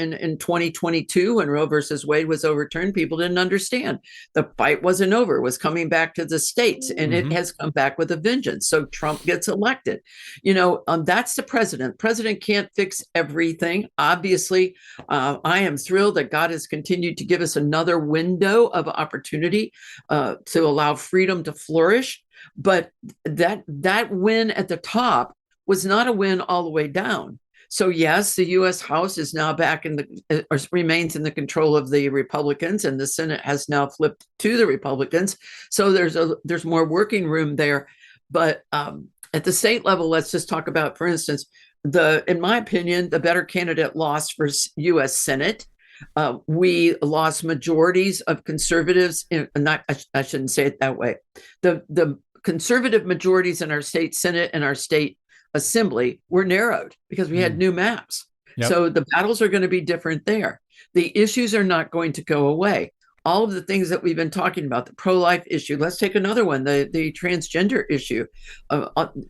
in 2022 when Roe versus Wade was overturned. People didn't understand. The fight wasn't over. It was coming back to the states, and it has come back with a vengeance. So Trump gets elected. That's the president. President can't fix everything. Obviously, I am thrilled that God has continued to give us another window of opportunity to allow freedom to flourish. But that win at the top was not a win all the way down. So yes, the U.S. House is now back remains in the control of the Republicans, and the Senate has now flipped to the Republicans. So there's more working room there. But at the state level, let's just talk about, for instance, in my opinion, the better candidate lost for U.S. Senate. We lost majorities of conservatives. I shouldn't say it that way. The conservative majorities in our state Senate and our state assembly were narrowed because we had new maps. Yep. So the battles are going to be different there. The issues are not going to go away. All of the things that we've been talking about, the pro-life issue, let's take another one, the transgender issue,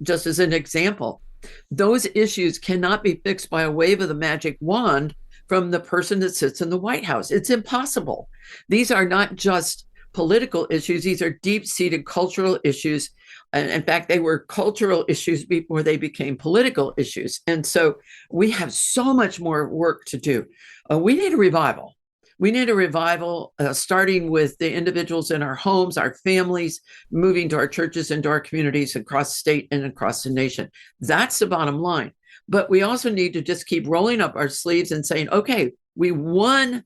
just as an example. Those issues cannot be fixed by a wave of the magic wand from the person that sits in the White House. It's impossible. These are not just political issues. These are deep-seated cultural issues. And in fact, they were cultural issues before they became political issues. And so we have so much more work to do. We need a revival. We need a revival starting with the individuals in our homes, our families, moving to our churches and to our communities across state and across the nation. That's the bottom line. But we also need to just keep rolling up our sleeves and saying, okay, we won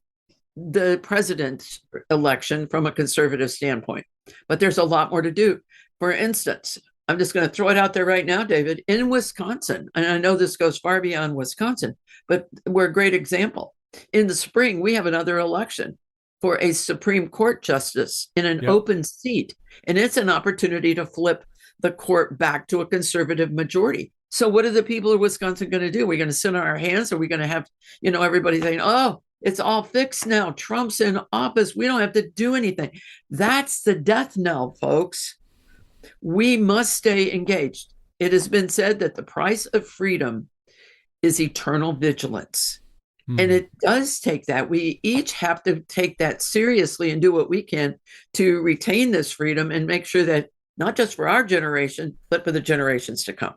the president's election from a conservative standpoint, but there's a lot more to do. For instance, I'm just going to throw it out there right now, David, in Wisconsin, and I know this goes far beyond Wisconsin, but we're a great example. In the spring, we have another election for a Supreme Court justice in an open seat, and it's an opportunity to flip the court back to a conservative majority. So what are the people of Wisconsin going to do? We're going to sit on our hands? Are we going to have, everybody saying, oh, it's all fixed now. Trump's in office. We don't have to do anything. That's the death knell, folks. We must stay engaged. It has been said that the price of freedom is eternal vigilance. And it does take that. We each have to take that seriously and do what we can to retain this freedom and make sure that not just for our generation, but for the generations to come.